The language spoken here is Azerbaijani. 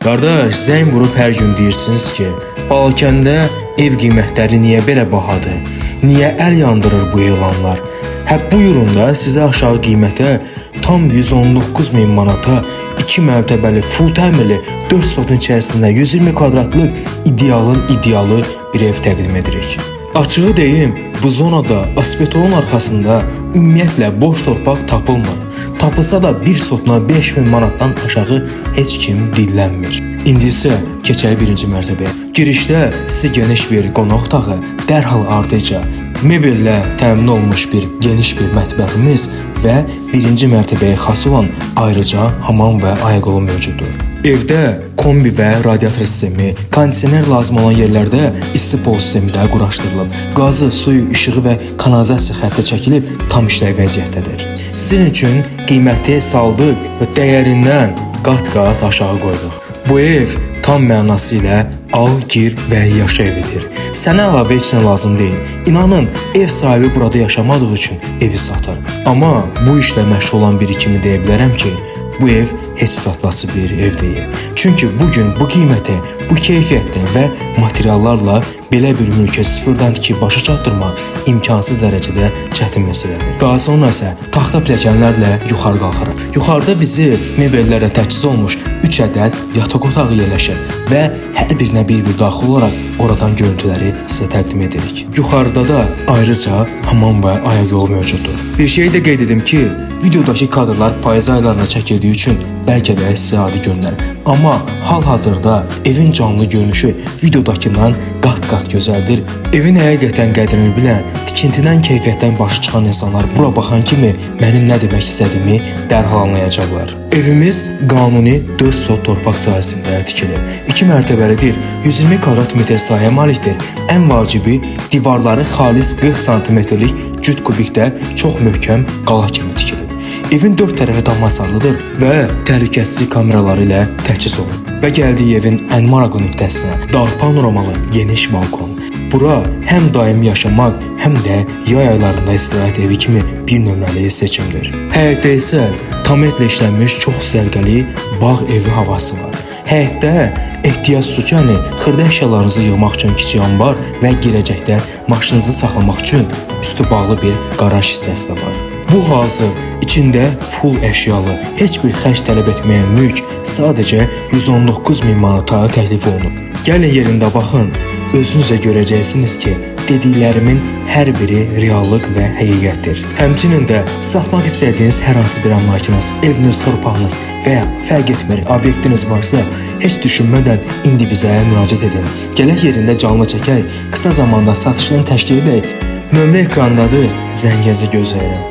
Qardaş, zəng vurub hər gün deyirsiniz ki, Balakəndə ev qiymətləri niyə belə bahadır? Niyə əl yandırır bu elanlar? Buyurun da sizə aşağı qiymətə tam 119 min manata 2 mərtəbəli, full təmirli, 4 sotun içərisində 120 kvadratlıq idealı bir ev təqdim edirik. Açığı deyim, bu zonada asbetolun arxasında ümumiyyətlə boş torpaq tapılmır. Tapılsa da bir sotuna 5 min manatdan aşağı heç kim dillənmir. İndi isə keçək birinci mərtəbəyə. Girişdə sizi geniş bir qonaq otağı, dərhal ardıca mebellə təmin olmuş bir geniş bir mətbəximiz və birinci mərtəbəyə xas olan ayrıca hamam və ayaqyolu mövcuddur. Evdə kombi və radiator sistemi, kondisioner lazım olan yerlərdə isti-pol sistemi də quraşdırılıb. Qazı, suyu, işığı və kanalizasiya xətti çəkilib tam işləy vəziyyətdədir. Sizin üçün qiyməti saldıq və dəyərindən qat-qat aşağı qoyduq. Bu ev tam mənası ilə al, gir və yaşa evidir. Sənə əlavə heç nə lazım deyil. İnanın, ev sahibi burada yaşamadığı üçün evi satır. Amma bu işlə məşğul olan biri kimi deyə bilərəm ki, bu ev heç satılası bir ev deyil. Çünki bugün bu qiymətə, bu keyfiyyətlə və materiallarla belə bir mülkə sıfırdan tikib başa çatdırmaq imkansız dərəcədə çətin məsələdir. Daha sonra isə taxta pilləkənlərlə yuxarı qalxırıq. Yuxarıda bizi mebellərlə təchiz olmuş 3 ədəd yataq otağı yerləşir və hər birinə bir-bir daxil olaraq oradan görüntüləri sizə təqdim edirik. Yuxarıda da ayrıca hamam və ayaq yolu mövcuddur. Bir şey də qeyd edim ki, videodakı kadrlar payız aylarına çəkildiyi üçün bəlkə də sizə adi görünər. Amma hal-hazırda evin canlı görünüşü videodakından qat-qat gözəldir. Evin həqiqətən qədrini bilən, tikintidən, keyfiyyətdən başı çıxan insanlar bura baxan kimi mənim nə demək istədiyimi dərhal anlayacaqlar. Evimiz qanuni 4 sot torpaq sahəsində tikilir. 2 mərtəbəlidir, 120 kvadrat metr sahəyə malikdir. Ən vacibi divarları xalis 40 santimetrlik cüt kubikdə çox möhkəm qala kimi tikilir. Evin 4 tərəfi damasarlıdır və təhlükəsizlik kameraları ilə təchiz olunur. Və gəldiyi evin ən maraqlı nöqtəsinə dağ panoramalı geniş balkon. Bura həm daimi yaşamaq, həm də yay aylarında istirahət evi kimi bir nömrəli seçimdir. Həyətdə isə tametlə işlənmiş çox sərgəli bağ evi havası var. Həyətdə ehtiyac suçanı, xırda əşyalarınızı yığmaq üçün kiçik ambar və girəcəkdə maşınınızı saxlamaq üçün üstü bağlı bir qaraj hissəsi də var. Bu hazır, içində full əşyalı, heç bir xərc tələb etməyən mülk sadəcə 119 min manata təklif olunur. Gəlin yerində baxın, özünüzə görəcəksiniz ki, dediklərimin hər biri reallıq və həqiqətdir. Həmçinin də satmaq istədiyiniz hər hansı bir əmlakınız, eviniz, torpağınız və ya fərq etmir, obyektiniz varsa, heç düşünmədən indi bizə müraciət edin. Gələk yerində canlı çəkək, qısa zamanda satışını təşkil edək. Nömrə ekrandadır, zənginizi gözləyirəm.